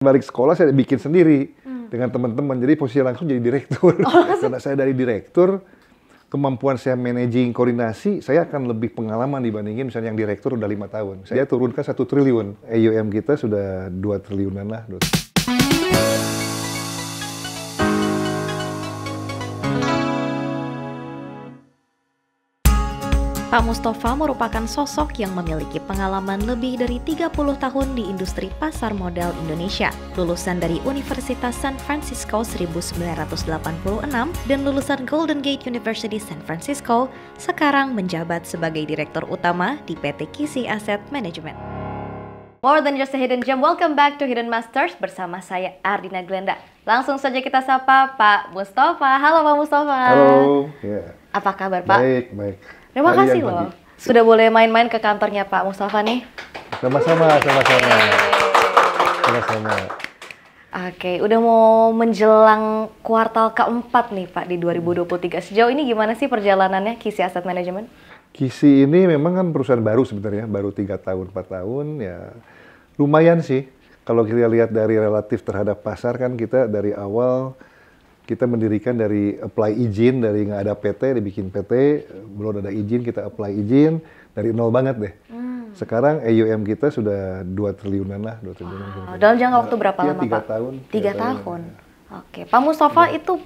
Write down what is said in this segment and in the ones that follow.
Balik sekolah saya bikin sendiri dengan teman-teman, jadi posisi langsung jadi direktur. Karena saya dari direktur, kemampuan saya managing koordinasi, saya akan lebih pengalaman dibandingin misalnya yang direktur udah 5 tahun. Saya turunkan 1 triliun, AUM kita sudah 2 triliunan lah. Pak Mustafa merupakan sosok yang memiliki pengalaman lebih dari 30 tahun di industri pasar modal Indonesia. Lulusan dari Universitas San Francisco 1986 dan lulusan Golden Gate University San Francisco, sekarang menjabat sebagai Direktur Utama di PT Kisi Asset Management. More than just a hidden gem, welcome back to Hidden Masters bersama saya Ardina Glenda. Langsung saja kita sapa Pak Mustafa. Halo Pak Mustafa. Halo. Ya. Apa kabar Pak? Baik, baik. Terima kasih loh. Sudah boleh main-main ke kantornya Pak Mustafa nih. Sama-sama. Oke, udah mau menjelang kuartal keempat nih Pak di 2023. Sejauh ini gimana sih perjalanannya Kisi Asset Management? Kisi ini memang kan perusahaan baru sebenarnya, baru 3 tahun, 4 tahun, ya lumayan sih. Kalau kita lihat dari relatif terhadap pasar kan kita dari awal kita mendirikan dari apply izin, dari nggak ada PT, dibikin PT, belum ada izin, kita apply izin, dari nol banget deh. Sekarang AUM kita sudah 2 triliunan lah, 2 triliunan. Wow. Dalam jangka waktu berapa lama Pak? 3 tahun. 3 tahun. Oke, Pak Mustafa itu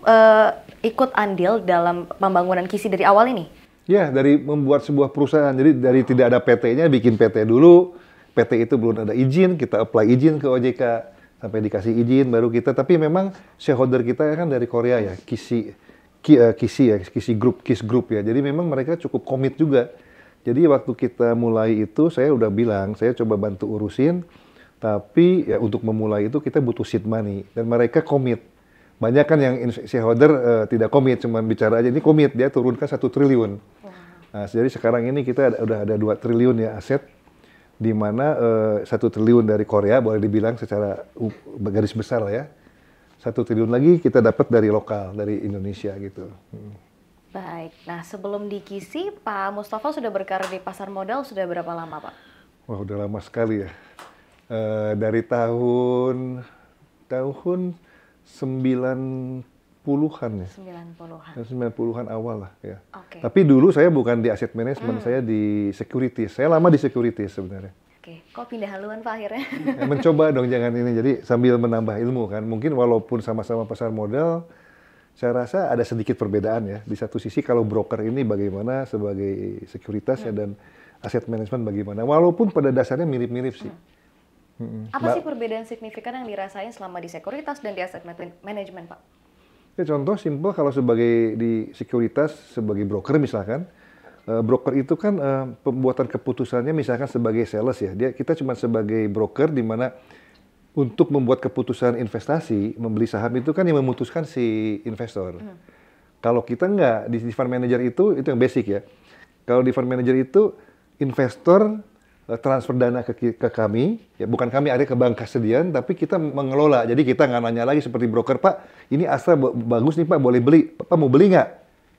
ikut andil dalam pembangunan Kisi dari awal ini? Ya, dari membuat sebuah perusahaan, jadi dari tidak ada PT-nya, bikin PT dulu, PT itu belum ada izin, kita apply izin ke OJK, sampai dikasih izin baru kita, tapi memang shareholder kita kan dari Korea ya, Kisi Group ya, jadi memang mereka cukup komit juga. Jadi waktu kita mulai itu saya udah bilang, saya coba bantu urusin, tapi ya untuk memulai itu kita butuh seed money, dan mereka komit. Banyak kan yang shareholder tidak komit, cuma bicara aja, ini komit, dia turunkan 1 triliun. Nah, jadi sekarang ini kita udah ada 2 triliun ya aset, di mana 1 triliun dari Korea boleh dibilang secara garis besar lah ya. 1 triliun lagi kita dapat dari lokal, dari Indonesia gitu. Baik, nah sebelum di Kisi, Pak Mustafa sudah berkarir di pasar modal sudah berapa lama Pak? Wah udah lama sekali ya. Dari tahun 90-an ya. 90-an. 90-an awal lah ya. Oke. Tapi dulu saya bukan di aset manajemen, saya di securities. Saya lama di securities sebenarnya. Oke, kok pindah haluan Pak akhirnya? Ya, mencoba dong jangan ini, jadi sambil menambah ilmu kan. Mungkin walaupun sama-sama pasar modal, saya rasa ada sedikit perbedaan ya. Di satu sisi kalau broker ini bagaimana sebagai sekuritas ya, dan aset manajemen bagaimana. Walaupun pada dasarnya mirip-mirip sih. Apa sih perbedaan signifikan yang dirasain selama di sekuritas dan di aset manajemen Pak? Ya, contoh simpel kalau sebagai di sekuritas, sebagai broker misalkan, broker itu kan pembuatan keputusannya misalkan sebagai sales ya, kita cuma sebagai broker di mana untuk membuat keputusan investasi, membeli saham itu kan yang memutuskan si investor. Kalau kita nggak, di fund manager itu yang basic ya. Kalau di fund manager itu investor transfer dana ke kami, ya bukan kami ada ke bank kesediaan, tapi kita mengelola. Jadi kita nggak nanya lagi seperti broker, Pak, ini Astra bagus nih Pak, boleh beli. Pak mau beli nggak?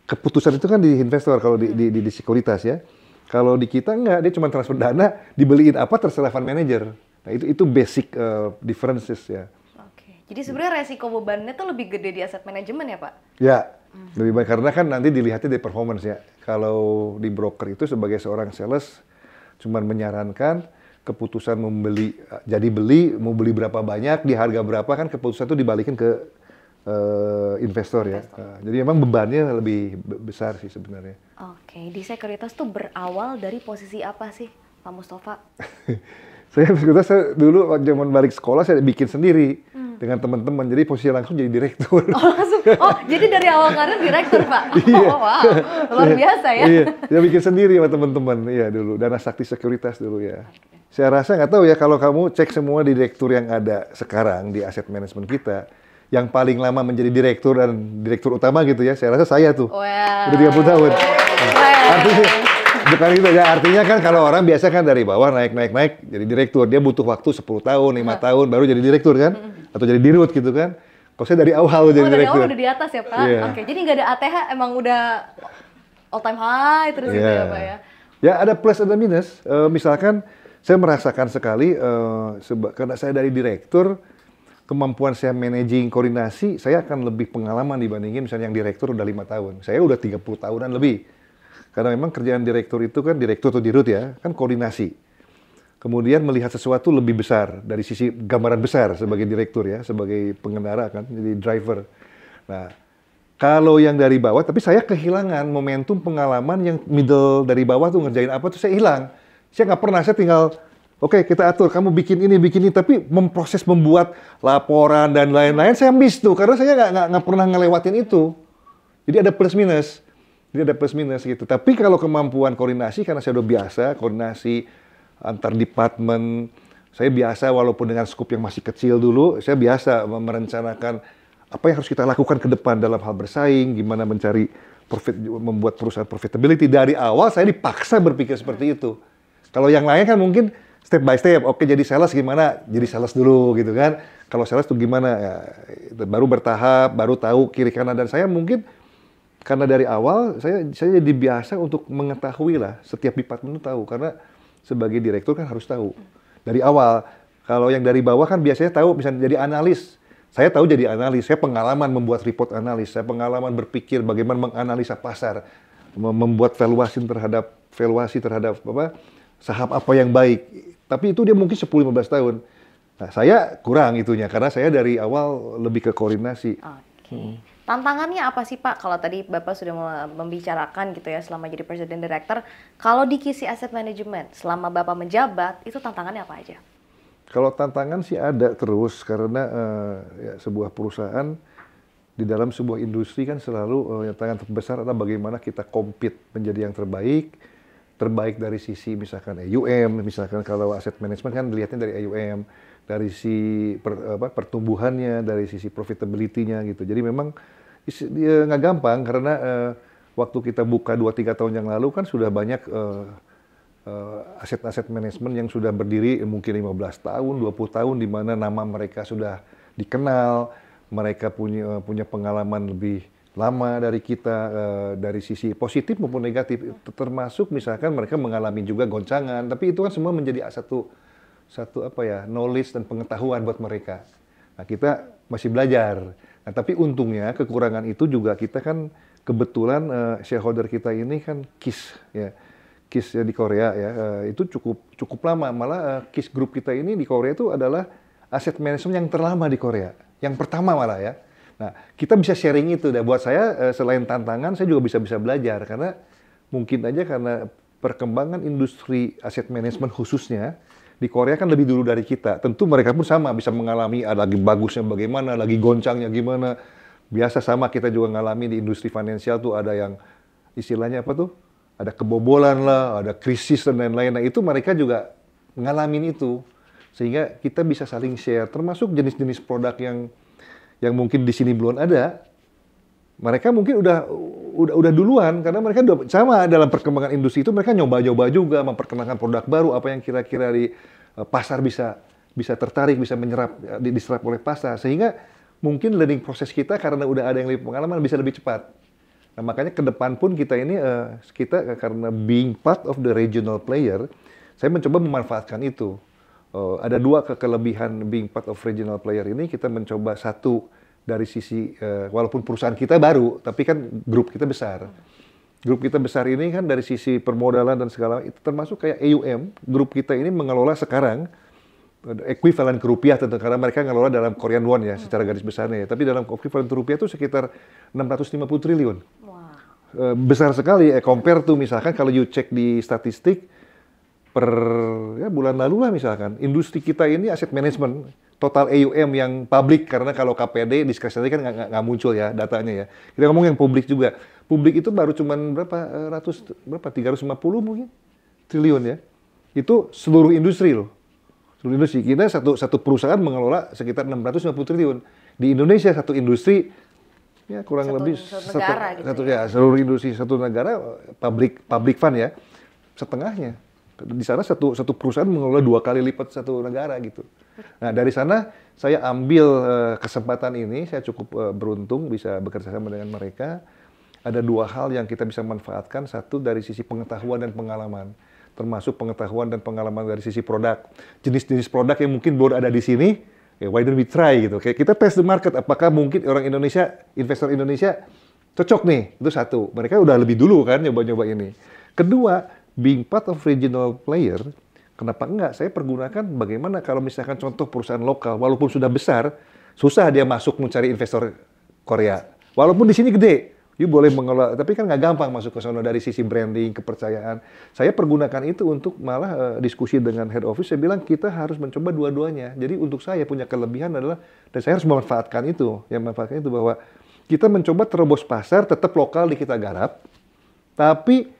Keputusan itu kan di investor kalau di sekuritas ya. Kalau di kita nggak, dia cuma transfer dana, dibeliin apa terserah fund manager. Nah itu basic differences ya. Oke, jadi sebenarnya resiko bebannya tuh lebih gede di aset manajemen ya Pak? Ya, lebih baik karena kan nanti dilihatnya dari performance ya. Kalau di broker itu sebagai seorang sales, cuman menyarankan keputusan membeli, jadi beli, mau beli berapa banyak, di harga berapa kan keputusan itu dibalikin ke investor ya. Jadi memang bebannya lebih besar sih sebenarnya. Oke, di sekuritas tuh berawal dari posisi apa sih Pak Mustafa? Saya dulu zaman balik sekolah saya bikin sendiri dengan teman-teman, jadi posisi langsung jadi direktur. Jadi dari awal karir direktur Pak? Iya. Oh wow, luar biasa ya. Iya, saya bikin sendiri sama teman-teman, iya dulu, Dana Sakti Sekuritas dulu ya. Saya rasa nggak tahu ya, kalau kamu cek semua direktur yang ada sekarang di aset manajemen kita, yang paling lama menjadi direktur dan direktur utama gitu ya, saya rasa saya tuh. Wow. Udah 30 tahun. Artinya, bukan gitu ya, artinya kan kalau orang biasa kan dari bawah naik jadi direktur, dia butuh waktu 10 tahun, 5 tahun baru jadi direktur kan, atau jadi dirut gitu kan. Kalau saya dari awal jadi direktur. Dari awal udah di atas ya Pak? Yeah. Oke, jadi nggak ada ATH, emang udah all time high terus gitu ya Pak ya? Ya ada plus ada minus, misalkan saya merasakan sekali, karena saya dari direktur, kemampuan saya managing koordinasi, saya akan lebih pengalaman dibandingin misalnya yang direktur udah 5 tahun. Saya udah 30 tahunan lebih. Karena memang kerjaan direktur itu kan, direktur atau dirut ya, kan koordinasi. Kemudian melihat sesuatu lebih besar, dari sisi gambaran besar sebagai direktur ya, sebagai pengendara kan, jadi driver. Nah, kalau yang dari bawah, tapi saya kehilangan momentum pengalaman yang middle dari bawah tuh ngerjain apa tuh saya hilang. Saya nggak pernah, saya tinggal oke, kita atur, kamu bikin ini, tapi memproses membuat laporan dan lain-lain, saya miss tuh, karena saya nggak pernah ngelewatin itu. Jadi ada plus minus, gitu. Tapi kalau kemampuan koordinasi, karena saya udah biasa, koordinasi antar departemen, saya biasa walaupun dengan skup yang masih kecil dulu, saya biasa merencanakan apa yang harus kita lakukan ke depan dalam hal bersaing, gimana mencari profit, membuat perusahaan profitability. Dari awal saya dipaksa berpikir seperti itu. Kalau yang lain kan mungkin step by step, oke jadi sales gimana? Jadi sales dulu gitu kan. Kalau sales tuh gimana? Ya, baru bertahap, baru tahu kiri kanan. Dan saya mungkin karena dari awal saya jadi biasa untuk mengetahui lah, setiap departemen itu tahu. Karena sebagai direktur kan harus tahu. Dari awal, kalau yang dari bawah kan biasanya tahu misalnya jadi analis. Saya tahu jadi analis, saya pengalaman membuat report analis, saya pengalaman berpikir bagaimana menganalisa pasar, membuat valuasi terhadap apa, saham apa yang baik. Tapi itu dia mungkin 10-15 tahun. Nah, saya kurang itunya, karena saya dari awal lebih ke koordinasi. Oke. Tantangannya apa sih Pak? Kalau tadi Bapak sudah membicarakan gitu ya selama jadi Presiden Director, kalau di KISI Asset Management, selama Bapak menjabat, itu tantangannya apa aja? Kalau tantangan sih ada terus, karena ya, sebuah perusahaan di dalam sebuah industri kan selalu tantangan terbesar adalah bagaimana kita compete menjadi yang terbaik dari sisi misalkan AUM, misalkan kalau aset management kan dilihatnya dari AUM, dari sisi pertumbuhannya, dari sisi profitability-nya gitu. Jadi memang nggak gampang karena waktu kita buka 2-3 tahun yang lalu kan sudah banyak aset-aset manajemen yang sudah berdiri mungkin 15 tahun, 20 tahun di mana nama mereka sudah dikenal, mereka punya pengalaman lebih lama dari kita, dari sisi positif maupun negatif, termasuk misalkan mereka mengalami juga goncangan, tapi itu kan semua menjadi satu apa ya, knowledge dan pengetahuan buat mereka. Nah, kita masih belajar. Nah, tapi untungnya kekurangan itu juga kita kan kebetulan shareholder kita ini kan KIS ya. KIS ya di Korea ya, itu cukup lama, malah KIS Group kita ini di Korea itu adalah aset manajemen yang terlama di Korea, yang pertama malah ya. Nah, kita bisa sharing itu. Dan buat saya, selain tantangan, saya juga bisa belajar. Karena mungkin aja karena perkembangan industri aset manajemen khususnya, di Korea kan lebih dulu dari kita. Tentu mereka pun sama, bisa mengalami lagi bagusnya bagaimana, lagi goncangnya gimana. Biasa sama kita juga ngalami di industri finansial tuh ada yang istilahnya apa tuh? Ada kebobolan lah, ada krisis dan lain-lain. Nah, itu mereka juga ngalamin itu. Sehingga kita bisa saling share, termasuk jenis-jenis produk yang mungkin di sini belum ada, mereka mungkin udah duluan karena mereka udah sama dalam perkembangan industri itu, mereka nyoba-nyoba juga memperkenalkan produk baru apa yang kira-kira di pasar bisa tertarik, bisa diserap oleh pasar, sehingga mungkin learning proses kita karena udah ada yang lebih pengalaman bisa lebih cepat. Nah, makanya ke depan pun kita ini kita karena being part of the regional player, saya mencoba memanfaatkan itu. Ada dua kelebihan being part of regional player ini. Kita mencoba satu dari sisi walaupun perusahaan kita baru, tapi kan grup kita besar. Grup kita besar ini kan dari sisi permodalan dan segala itu termasuk kayak AUM. Grup kita ini mengelola sekarang ekuivalen ke rupiah tentu karena mereka mengelola dalam Korean won ya secara garis besarnya ya. Tapi dalam ekuivalen ke rupiah itu sekitar 650 triliun. Wow. Besar sekali compare tuh misalkan kalau you cek di statistik per bulan lalu lah misalkan, industri kita ini aset manajemen, total AUM yang publik, karena kalau KPD, diskresi kan nggak muncul ya datanya ya. Kita ngomong yang publik juga. Publik itu baru cuman berapa 350 mungkin triliun ya. Itu seluruh industri loh. Seluruh industri. Kita satu perusahaan mengelola sekitar 650 triliun. Di Indonesia satu industri ya kurang lebih seluruh industri satu negara public fund ya, setengahnya. Di sana satu perusahaan mengelola 2 kali lipat satu negara gitu. Nah, dari sana saya ambil kesempatan ini, saya cukup beruntung bisa bekerja sama dengan mereka. Ada 2 hal yang kita bisa manfaatkan. Satu dari sisi pengetahuan dan pengalaman, termasuk pengetahuan dan pengalaman dari sisi produk. Jenis-jenis produk yang mungkin baru ada di sini, why don't we try gitu. Kayak kita test the market, apakah mungkin orang Indonesia, investor Indonesia cocok nih. Itu satu. Mereka udah lebih dulu kan nyoba-nyoba ini. Kedua, being part of regional player, kenapa enggak? Saya pergunakan bagaimana kalau misalkan contoh perusahaan lokal, walaupun sudah besar, susah dia masuk mencari investor Korea. Walaupun di sini gede. You boleh mengelola, tapi kan nggak gampang masuk ke sana dari sisi branding, kepercayaan. Saya pergunakan itu untuk malah diskusi dengan head office, saya bilang kita harus mencoba dua-duanya. Jadi untuk saya punya kelebihan adalah, dan saya harus memanfaatkan itu, bahwa kita mencoba terobos pasar, tetap lokal di kita garap, tapi,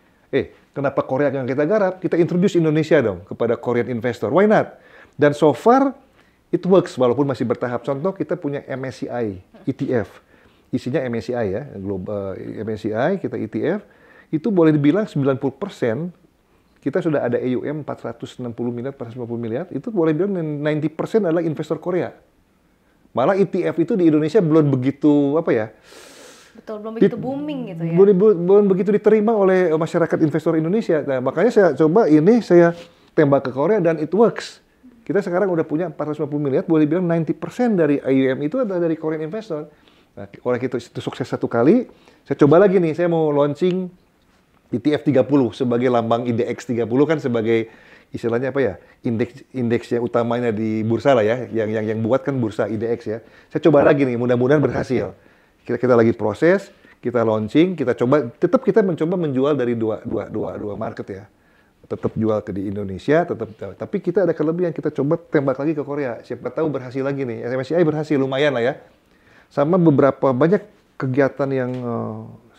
kenapa Korea yang kita garap? Kita introduce Indonesia dong kepada Korean investor, why not? Dan so far, it works, walaupun masih bertahap. Contoh, kita punya MSCI, ETF. Isinya MSCI ya, global MSCI, kita ETF, itu boleh dibilang 90% kita sudah ada AUM 460 miliar, 450 miliar, itu boleh bilang 90% adalah investor Korea. Malah ETF itu di Indonesia belum begitu, Betul, belum begitu booming gitu ya. Belum begitu diterima oleh masyarakat investor Indonesia. Nah, makanya saya coba ini, saya tembak ke Korea dan it works. Kita sekarang udah punya 450 miliar, boleh bilang 90% dari AUM itu adalah dari Korean investor. Nah, oleh itu sukses satu kali, saya coba lagi nih, saya mau launching ETF 30 sebagai lambang IDX 30 kan sebagai istilahnya indeks yang utamanya di bursa lah ya, yang buat kan bursa IDX ya. Saya coba lagi nih, mudah-mudahan berhasil. Kita lagi proses, kita launching, tetap kita mencoba menjual dari dua market ya. Tetap jual di Indonesia, tapi kita ada kelebihan, kita coba tembak lagi ke Korea. Siapa tahu berhasil lagi nih. MSCI berhasil lumayan lah ya. Sama beberapa banyak kegiatan yang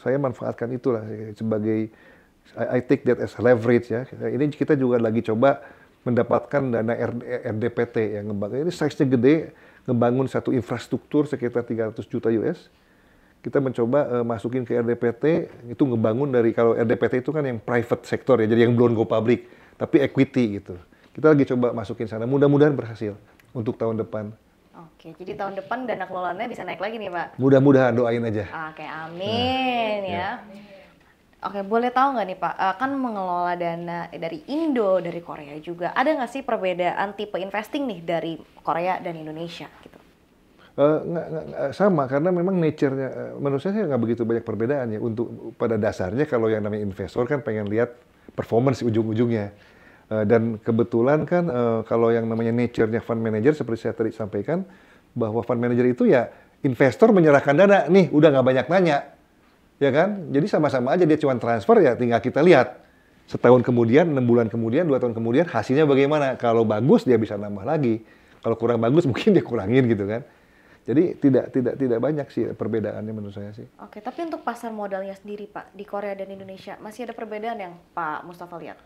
saya manfaatkan itulah sebagai I take that as leverage ya. Ini kita juga lagi coba mendapatkan dana RDPT yang ini size-nya gede, ngebangun satu infrastruktur sekitar 300 juta US. Kita mencoba masukin ke RDPT, itu ngebangun dari, kalau RDPT itu kan yang private sector ya, jadi yang belum go public, tapi equity gitu. Kita lagi coba masukin sana, mudah-mudahan berhasil untuk tahun depan. Oke, jadi tahun depan dana kelolaannya bisa naik lagi nih, Pak? Mudah-mudahan, doain aja. Oke, amin ya. Oke, boleh tahu nggak nih Pak, kan mengelola dana dari Indo, dari Korea juga, ada nggak sih perbedaan tipe investing nih dari Korea dan Indonesia gitu? Nggak sama, karena memang nature-nya, menurut saya nggak begitu banyak perbedaan ya. Untuk pada dasarnya kalau yang namanya investor kan pengen lihat performance ujung-ujungnya. Dan kebetulan kan kalau yang namanya nature-nya fund manager seperti saya tadi sampaikan, bahwa fund manager itu ya investor menyerahkan dana, nih udah nggak banyak nanya, ya kan? Jadi sama-sama aja dia cuma transfer ya, tinggal kita lihat setahun kemudian, 6 bulan kemudian, 2 tahun kemudian hasilnya bagaimana. Kalau bagus dia bisa nambah lagi, kalau kurang bagus mungkin dia kurangin gitu kan. Jadi tidak banyak sih perbedaannya menurut saya sih. Oke, tapi untuk pasar modalnya sendiri Pak, di Korea dan Indonesia masih ada perbedaan yang Pak Mustafa lihat?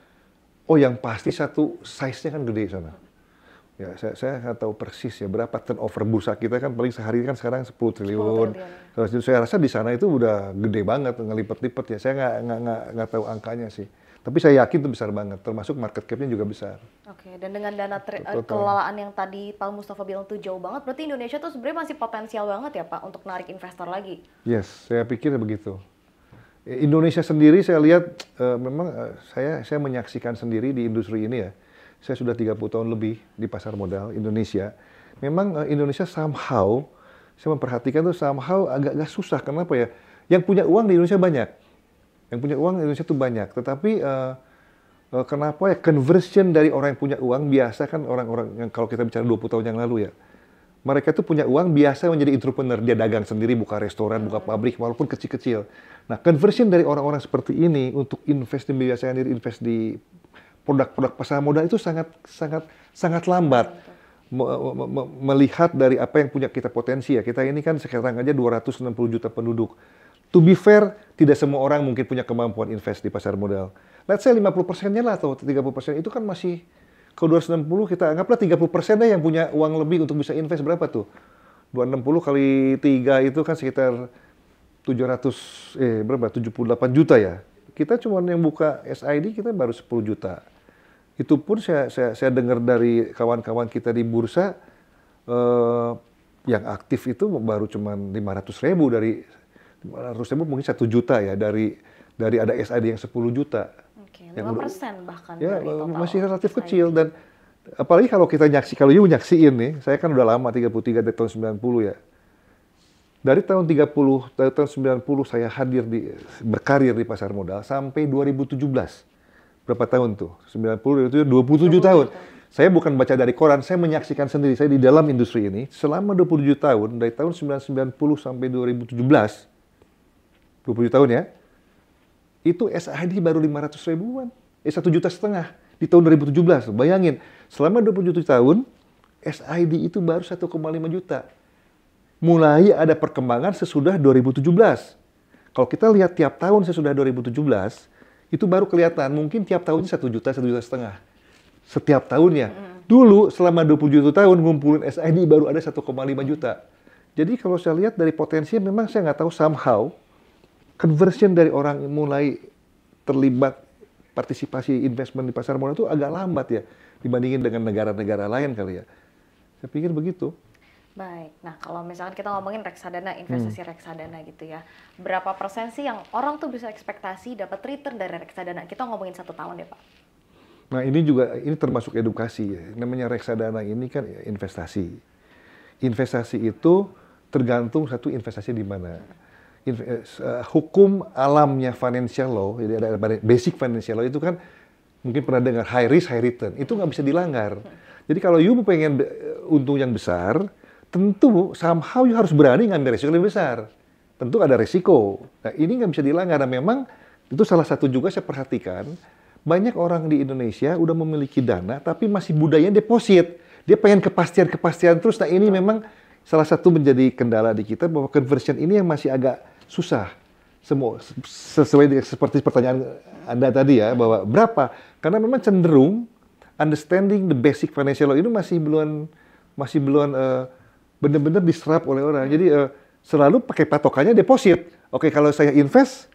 Oh, yang pasti satu, size-nya kan gede sana. Ya, saya nggak tahu persis ya berapa turnover bursa kita kan, paling sehari kan sekarang 10 triliun. Saya rasa di sana itu udah gede banget, ngelipet-lipet ya. Saya nggak tahu angkanya sih. Tapi saya yakin itu besar banget, termasuk market cap-nya juga besar. Oke, dan dengan dana kelolaan yang tadi Pak Mustafa bilang tuh jauh banget, berarti Indonesia tuh sebenarnya masih potensial banget ya Pak untuk narik investor lagi? Yes, saya pikir begitu. Indonesia sendiri saya lihat memang saya menyaksikan sendiri di industri ini ya. Saya sudah 30 tahun lebih di pasar modal Indonesia. Memang Indonesia somehow, saya memperhatikan tuh somehow agak susah. Kenapa ya? Yang punya uang di Indonesia banyak. Yang punya uang di Indonesia tuh banyak. Tetapi kenapa ya conversion dari orang yang punya uang biasa kan orang-orang yang kalau kita bicara 20 tahun yang lalu ya. Mereka tuh punya uang biasa menjadi entrepreneur, dia dagang sendiri, buka restoran, buka pabrik, walaupun kecil-kecil. Nah, conversion dari orang-orang seperti ini untuk invest di produk-produk pasar modal itu sangat lambat. Melihat dari apa yang punya kita potensi ya. Kita ini kan sekarang aja 260 juta penduduk. To be fair, tidak semua orang mungkin punya kemampuan invest di pasar modal. Let's say 50%-nya lah atau 30% itu kan masih. Kalau 260 kita anggaplah 30% deh yang punya uang lebih untuk bisa invest, berapa tuh? 260 kali 3 itu kan sekitar 78 juta ya. Kita cuma yang buka SID kita baru 10 juta. Itu pun saya dengar dari kawan-kawan kita di bursa yang aktif itu baru cuma 500.000 dari 500.000 mungkin 1 juta ya dari ada SID yang 10 juta. Oke, 5% bahkan ya, dari total masih relatif kecil dan Apalagi kalau kita kalau you nyaksiin nih, saya kan udah lama 33 dari tahun 90 ya. Dari tahun 30, dari tahun 90 saya berkarir di pasar modal sampai 2017. Berapa tahun tuh? 90 itu 27 tahun. Saya bukan baca dari koran, saya menyaksikan sendiri. Saya di dalam industri ini selama 27 tahun, dari tahun 1990 sampai 2017, 27 tahun ya, itu SID baru 500 ribuan. 1,5 juta di tahun 2017. Bayangin, selama 27 tahun, SID itu baru 1,5 juta. Mulai ada perkembangan sesudah 2017. Kalau kita lihat tiap tahun sesudah 2017, itu baru kelihatan. Mungkin tiap tahunnya 1 juta, 1,5 juta. Setiap tahunnya. Dulu selama 27 tahun ngumpulin SID baru ada 1,5 juta. Jadi kalau saya lihat dari potensinya memang saya nggak tahu somehow conversion dari orang yang mulai terlibat partisipasi investment di pasar modal itu agak lambat ya dibandingin dengan negara-negara lain kali ya. Saya pikir begitu. Baik, nah kalau misalkan kita ngomongin reksadana, investasi reksadana gitu ya, berapa persen sih yang orang tuh bisa ekspektasi dapat return dari reksadana? Kita ngomongin 1 tahun deh Pak. Nah ini termasuk edukasi ya. Namanya reksadana ini kan ya, investasi. Investasi itu tergantung satu investasi di mana. Hukum alamnya financial law, jadi ada basic financial law itu kan mungkin pernah dengar high risk high return, itu nggak bisa dilanggar. Jadi kalau you pengen untung yang besar, tentu somehow you harus berani ngambil risiko lebih besar. Tentu ada risiko. Nah ini nggak bisa dilanggar. Nah memang itu salah satu juga saya perhatikan, banyak orang di Indonesia udah memiliki dana tapi masih budayanya deposit. Dia pengen kepastian terus. Nah ini memang salah satu menjadi kendala di kita bahwa conversion ini yang masih agak susah. Sesuai dengan seperti pertanyaan Anda tadi ya, bahwa berapa? Karena memang cenderung understanding the basic financial law itu masih belum benar-benar diserap oleh orang. Jadi selalu pakai patokannya deposit. Oke, kalau saya invest,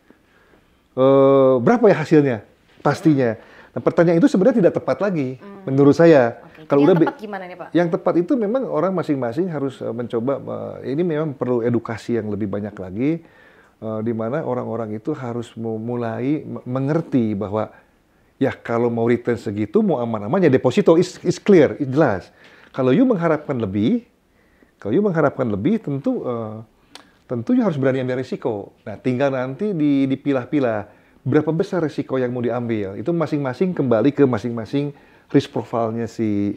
berapa ya hasilnya? Pastinya. Nah, pertanyaan itu sebenarnya tidak tepat lagi, menurut saya. Oke, kalau yang tepat gimana nih Pak? Yang tepat itu memang orang masing-masing harus mencoba, ini memang perlu edukasi yang lebih banyak lagi, di mana orang-orang itu harus mulai mengerti bahwa ya kalau mau return segitu, mau aman-aman ya deposito is clear, jelas. Kalau you mengharapkan lebih, tentu you harus berani ambil risiko. Nah, tinggal nanti dipilah-pilah berapa besar risiko yang mau diambil. Itu masing-masing kembali ke masing-masing risk profile-nya si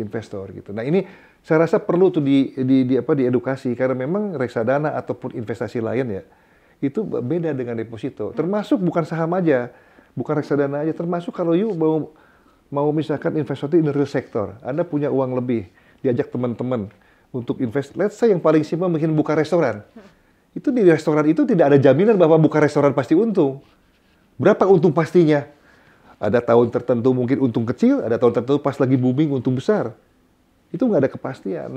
investor gitu. Nah, ini saya rasa perlu tuh diedukasi karena memang reksadana ataupun investasi lain ya itu beda dengan deposito. Termasuk bukan saham aja, bukan reksadana aja, termasuk kalau you mau misalkan investasi in real sector, Anda punya uang lebih, diajak teman-teman untuk invest, let's say yang paling simpel mungkin buka restoran. Itu di restoran itu tidak ada jaminan bahwa buka restoran pasti untung. Berapa untung pastinya? Ada tahun tertentu mungkin untung kecil, ada tahun tertentu pas lagi booming untung besar. Itu nggak ada kepastian.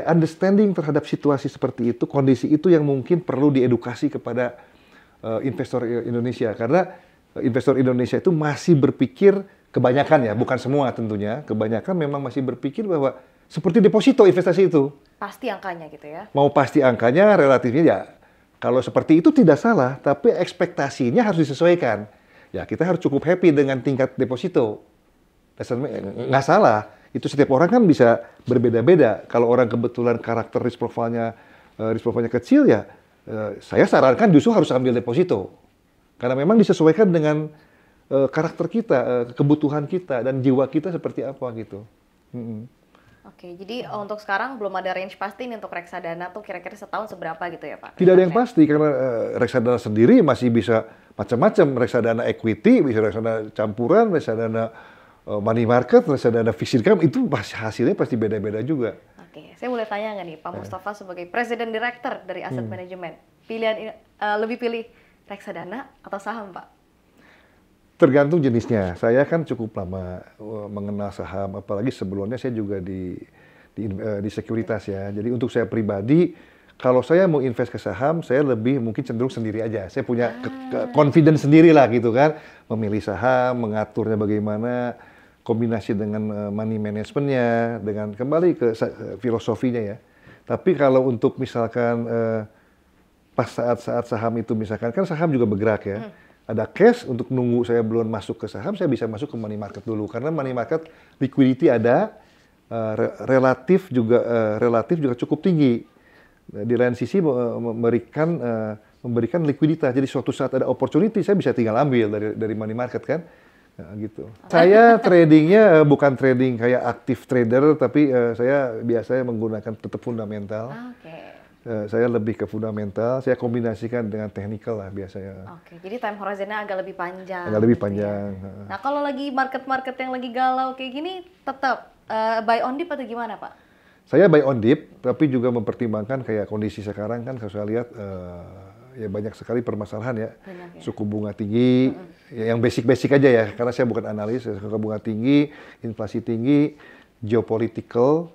Understanding terhadap situasi seperti itu, kondisi itu yang mungkin perlu diedukasi kepada investor Indonesia. Karena investor Indonesia itu masih berpikir, kebanyakan ya, bukan semua tentunya, kebanyakan memang masih berpikir bahwa seperti deposito investasi itu. Pasti angkanya gitu ya? Mau pasti angkanya, relatifnya ya, kalau seperti itu tidak salah, tapi ekspektasinya harus disesuaikan. Ya kita harus cukup happy dengan tingkat deposito. Nggak salah, itu setiap orang kan bisa berbeda-beda. Kalau orang kebetulan karakter risk profile-nya kecil ya, saya sarankan justru harus ambil deposito. Karena memang disesuaikan dengan karakter kita, kebutuhan kita, dan jiwa kita seperti apa gitu. Oke, jadi untuk sekarang belum ada range pasti nih untuk reksadana tuh kira-kira setahun seberapa gitu ya Pak? Tidak ada yang pasti karena reksadana sendiri masih bisa macam-macam. Reksadana equity, bisa reksadana campuran, reksadana money market, reksadana fixed income, itu hasilnya pasti beda-beda juga. Oke, saya boleh tanya nggak nih Pak Mustafa sebagai Presiden Director dari Asset Management, lebih pilih reksadana atau saham Pak? Tergantung jenisnya. Saya kan cukup lama mengenal saham, apalagi sebelumnya saya juga di sekuritas ya. Jadi untuk saya pribadi, kalau saya mau invest ke saham, saya lebih mungkin cenderung sendiri aja. Saya punya confidence sendiri lah gitu kan. Memilih saham, mengaturnya bagaimana, kombinasi dengan money management-nya, dengan kembali ke filosofinya ya. Tapi kalau untuk misalkan pas saat-saat saham itu misalkan, kan saham juga bergerak ya. ada cash untuk nunggu saya belum masuk ke saham, saya bisa masuk ke money market dulu. Karena money market liquidity ada, relatif juga cukup tinggi. Di lain sisi memberikan likuiditas. Jadi suatu saat ada opportunity, saya bisa tinggal ambil dari money market kan. Nah, gitu. Saya tradingnya bukan trading kayak aktif trader, tapi saya biasanya menggunakan tetap fundamental. Saya lebih ke fundamental, saya kombinasikan dengan technical lah biasanya. Jadi time horizonnya agak lebih panjang. Agak lebih panjang. Ya. Nah, kalau lagi market-market yang lagi galau kayak gini, tetap buy on dip atau gimana, Pak? Saya buy on dip, tapi juga mempertimbangkan kayak kondisi sekarang kan kalau saya lihat ya banyak sekali permasalahan ya. Suku bunga tinggi, ya yang basic-basic aja ya, karena saya bukan analis, suku bunga tinggi, inflasi tinggi, geopolitical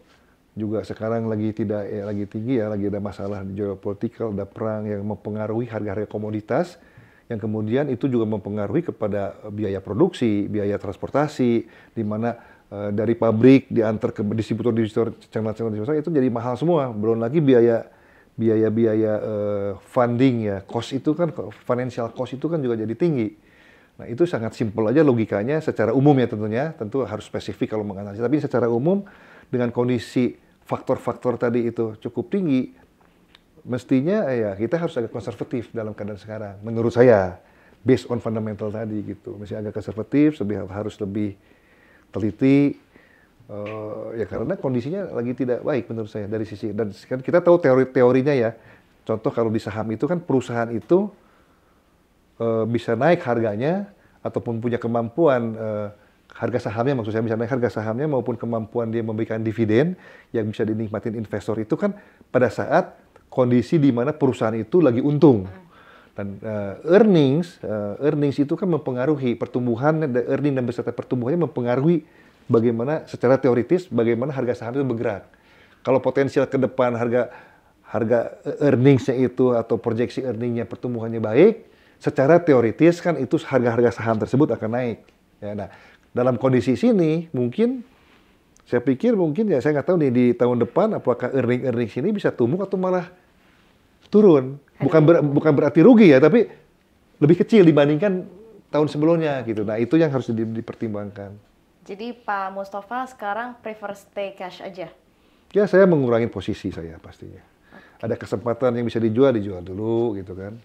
juga sekarang lagi tinggi ya, lagi ada masalah geopolitical, ada perang yang mempengaruhi harga-harga komoditas, yang kemudian itu juga mempengaruhi kepada biaya produksi, biaya transportasi, di mana dari pabrik diantar ke distributor channel distributor itu jadi mahal semua, belum lagi biaya funding ya, financial cost itu kan juga jadi tinggi. Nah itu sangat simpel aja logikanya secara umum ya tentu harus spesifik kalau menganalisis, tapi secara umum dengan kondisi faktor-faktor tadi itu cukup tinggi, mestinya ya kita harus agak konservatif dalam keadaan sekarang, menurut saya, based on fundamental tadi gitu, mesti agak konservatif, harus lebih teliti. Ya karena kondisinya lagi tidak baik menurut saya dari sisi, dan kan kita tahu teorinya ya, contoh kalau di saham itu kan perusahaan itu bisa naik harganya ataupun punya kemampuan harga sahamnya, maksud saya bisa naik harga sahamnya maupun kemampuan dia memberikan dividen yang bisa dinikmatin investor itu kan pada saat kondisi di mana perusahaan itu lagi untung. Dan earnings itu kan mempengaruhi pertumbuhan, earning dan beserta pertumbuhannya mempengaruhi bagaimana secara teoritis bagaimana harga saham itu bergerak. Kalau potensial ke depan harga earningsnya itu atau proyeksi earningnya pertumbuhannya baik, secara teoritis kan itu harga-harga saham tersebut akan naik. Ya, nah dalam kondisi sini saya pikir ya saya nggak tahu nih di tahun depan apakah earnings ini bisa tumbuh atau malah turun. Bukan berarti rugi ya, tapi lebih kecil dibandingkan tahun sebelumnya gitu. Nah itu yang harus dipertimbangkan. Jadi Pak Mustafa sekarang prefer stay cash aja? Ya saya mengurangi posisi saya pastinya. Ada kesempatan yang bisa dijual dulu gitu kan.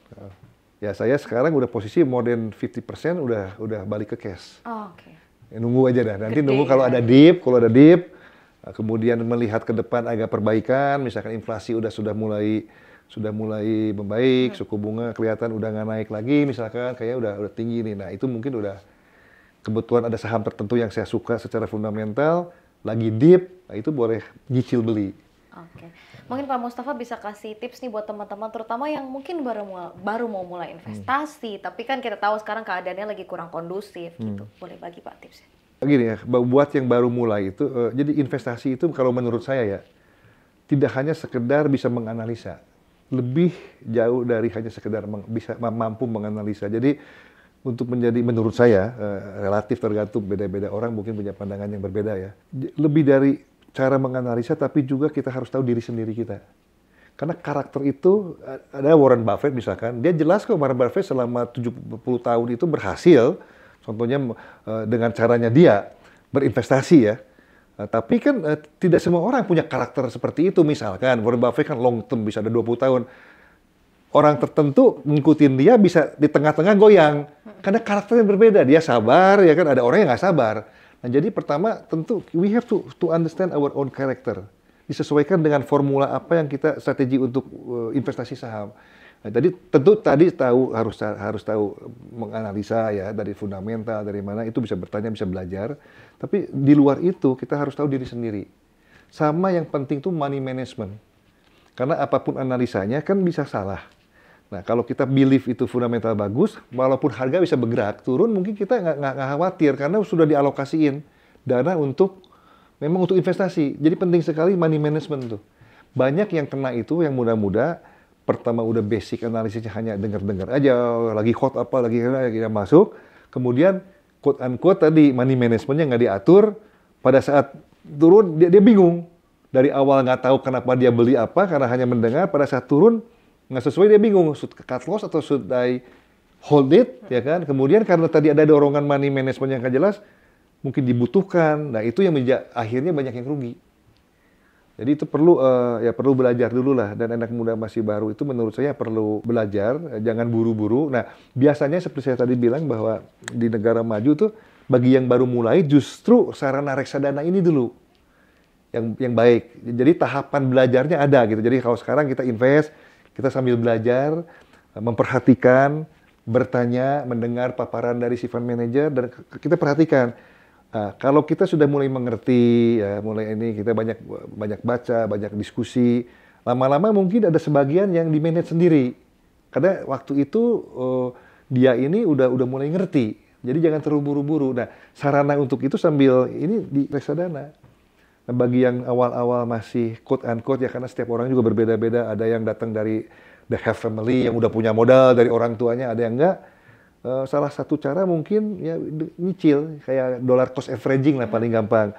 Ya saya sekarang udah posisi more than 50% udah balik ke cash. Ya, nunggu aja dah. Nanti nunggu kalau ada dip, kemudian melihat ke depan agak perbaikan, misalkan inflasi sudah mulai membaik, suku bunga kelihatan udah nggak naik lagi, misalkan kayaknya udah tinggi nih. Nah itu mungkin udah kebetulan ada saham tertentu yang saya suka secara fundamental, lagi dip, nah itu boleh nyicil beli. Mungkin Pak Mustafa bisa kasih tips nih buat teman-teman, terutama yang mungkin baru mau mulai investasi, tapi kan kita tahu sekarang keadaannya lagi kurang kondusif gitu. Boleh bagi Pak tipsnya? Begini ya, buat yang baru mulai itu, jadi investasi itu kalau menurut saya ya, tidak hanya sekedar bisa menganalisa, lebih jauh dari hanya sekedar bisa mampu menganalisa. Jadi untuk menurut saya, relatif tergantung beda-beda orang mungkin punya pandangan yang berbeda ya. Lebih dari cara menganalisa, tapi juga kita harus tahu diri sendiri kita. Karena karakter itu, ada Warren Buffett misalkan, dia jelas kok Warren Buffett selama 70 tahun itu berhasil, contohnya dengan caranya dia berinvestasi ya. Tapi kan tidak semua orang punya karakter seperti itu. Misalkan Warren Buffett kan long term, bisa ada 20 tahun. Orang tertentu ngikutin dia bisa di tengah-tengah goyang. Karena karakternya berbeda. Dia sabar, ya kan ada orang yang nggak sabar. Nah jadi pertama tentu we have to understand our own character. Disesuaikan dengan formula apa yang kita strategi untuk investasi saham. Nah, jadi tentu harus tahu menganalisa ya dari fundamental dari mana itu bisa bertanya bisa belajar. Tapi di luar itu kita harus tahu diri sendiri. Sama yang penting tuh money management. Karena apapun analisanya kan bisa salah. Nah kalau kita believe itu fundamental bagus, walaupun harga bisa bergerak turun, mungkin kita nggak khawatir karena sudah dialokasiin dana memang untuk investasi. Jadi penting sekali money management tuh. Banyak yang kena itu yang muda-muda, pertama udah basic analisisnya hanya dengar-dengar aja, lagi hot apa lagi masuk, kemudian quote unquote tadi money managementnya nggak diatur, pada saat turun dia bingung. Dari awal nggak tahu kenapa dia beli apa, karena hanya mendengar, pada saat turun nggak sesuai dia bingung, should cut loss atau should I hold it, ya kan? Kemudian karena tadi ada dorongan money management yang nggak jelas, mungkin dibutuhkan. Nah itu yang akhirnya banyak yang rugi. Jadi itu perlu perlu belajar dulu lah. Dan anak muda masih baru itu menurut saya perlu belajar, jangan buru-buru. Nah biasanya seperti saya tadi bilang bahwa di negara maju tuh bagi yang baru mulai justru sarana reksadana ini dulu yang baik. Jadi tahapan belajarnya ada gitu. Jadi kalau sekarang kita invest, kita sambil belajar, memperhatikan, bertanya, mendengar paparan dari si fund manager, dan kita perhatikan. Kalau kita sudah mulai mengerti, ya mulai ini kita banyak baca, banyak diskusi, lama-lama mungkin ada sebagian yang di manage sendiri. Karena waktu itu dia ini udah mulai ngerti. Jadi jangan terlalu buru-buru. Nah, sarana untuk itu sambil ini di reksadana. Nah, bagi yang awal-awal masih quote unquote ya, karena setiap orang juga berbeda-beda. Ada yang datang dari the have family yang udah punya modal dari orang tuanya, ada yang enggak. Salah satu cara mungkin ya nyicil, kayak dollar cost averaging lah paling gampang.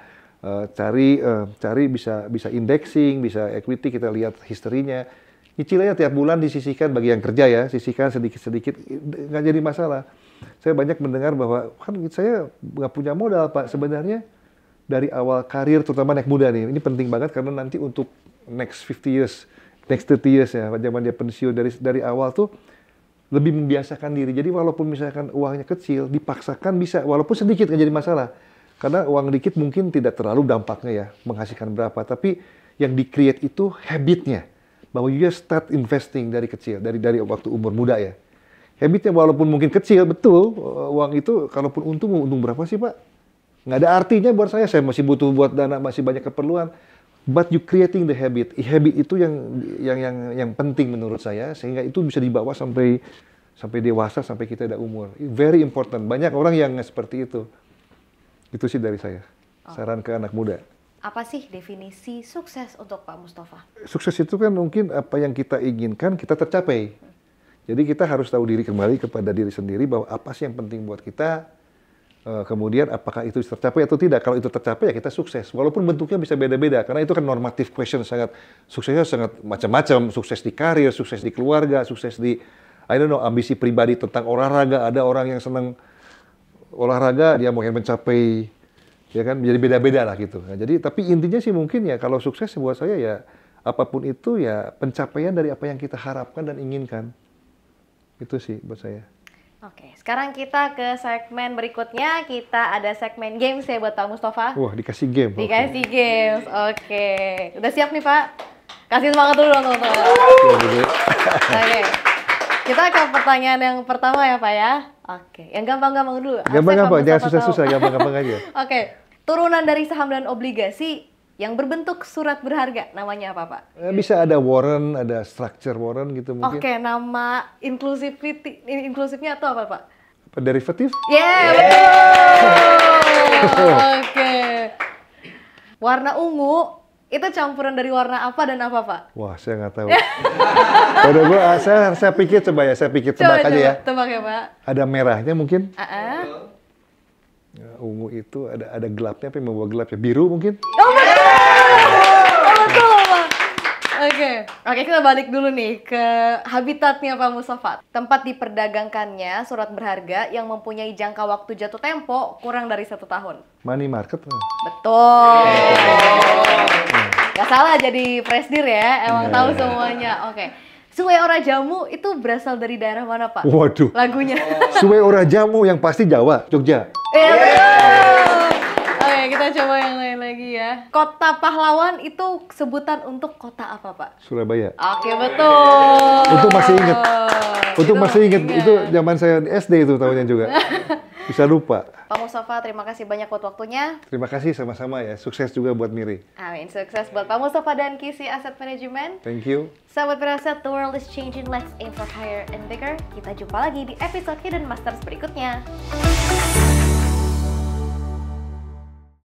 Cari bisa indexing, bisa equity, kita lihat historinya. Nyicil aja tiap bulan disisihkan, bagi yang kerja ya, sisihkan sedikit-sedikit, nggak jadi masalah. Saya banyak mendengar bahwa kan saya nggak punya modal Pak, sebenarnya dari awal karir terutama anak muda nih, ini penting banget karena nanti untuk next 50 years, next 30 years ya, zaman dia pensiun dari awal tuh lebih membiasakan diri. Jadi walaupun misalkan uangnya kecil, dipaksakan bisa, walaupun sedikit nggak jadi masalah. Karena uang dikit mungkin tidak terlalu dampaknya ya, menghasilkan berapa. Tapi yang di-create itu habitnya. Bahwa you just start investing dari kecil, dari waktu umur muda ya. Habitnya walaupun mungkin kecil, betul, uang itu kalaupun untung berapa sih Pak? Nggak ada artinya buat saya masih butuh buat dana, masih banyak keperluan. But you creating the habit. Habit itu yang penting menurut saya, sehingga itu bisa dibawa sampai dewasa, sampai kita ada umur. Very important. Banyak orang yang seperti itu. Itu sih dari saya. Saran ke anak muda. Apa sih definisi sukses untuk Pak Mustafa? Sukses itu kan mungkin apa yang kita inginkan kita tercapai. Jadi kita harus tahu diri kembali kepada diri sendiri bahwa apa sih yang penting buat kita. Kemudian apakah itu tercapai atau tidak. Kalau itu tercapai ya kita sukses. Walaupun bentuknya bisa beda-beda. Karena itu kan normative question, suksesnya sangat macam-macam. Sukses di karir, sukses di keluarga, sukses di ambisi pribadi tentang olahraga. Ada orang yang senang olahraga, dia mungkin mencapai, ya kan, jadi beda-beda lah gitu. Nah, jadi tapi intinya sih mungkin ya kalau sukses buat saya ya apapun itu ya pencapaian dari apa yang kita harapkan dan inginkan. Itu sih buat saya. Oke, sekarang kita ke segmen berikutnya. Kita ada segmen games ya buat Pak Mustafa. Wah, dikasih game. Dikasih games, oke. Udah siap nih Pak? Kasih semangat dulu dong teman-teman. Oke, kita ke pertanyaan yang pertama ya Pak ya. Oke, yang gampang-gampang dulu. Gampang-gampang, jangan susah-susah, gampang-gampang aja. Oke, turunan dari saham dan obligasi yang berbentuk surat berharga, namanya apa Pak? Bisa ada warrant, ada structure warrant gitu mungkin. Oke, nama inklusifnya itu apa Pak? Derivatif? Betul! Oke. Warna ungu, itu campuran dari warna apa dan apa Pak? Wah, saya nggak tahu. Saya pikir saya pikir tebak aja ya. Tebak ya Pak. Ada merahnya mungkin? Ungu itu ada gelapnya, apa yang membawa gelap ya? Biru mungkin? Betul Pak. Oke, kita balik dulu nih ke habitatnya Pak Mustafa. Tempat diperdagangkannya surat berharga yang mempunyai jangka waktu jatuh tempo kurang dari 1 tahun. Money market. Betul. Gak salah jadi presdir ya, emang tahu semuanya. Oke. Suwe Ora Jamu itu berasal dari daerah mana Pak? Waduh. Lagunya. Suwe Ora Jamu yang pasti Jawa, Jogja. Oke, kita coba yang lain lagi ya. Kota Pahlawan itu sebutan untuk kota apa Pak? Surabaya. Oke, betul. Untuk masih inget. Itu zaman saya SD itu tahunnya juga. Bisa lupa. Pak Mustafa, terima kasih banyak buat waktunya. Terima kasih sama-sama ya. Sukses juga buat Miri. Amin. Sukses buat Pak Mustafa dan Kisi Asset Management. Thank you. Sahabat Firasat, the world is changing. Let's aim for higher and bigger. Kita jumpa lagi di episode Hidden Masters berikutnya.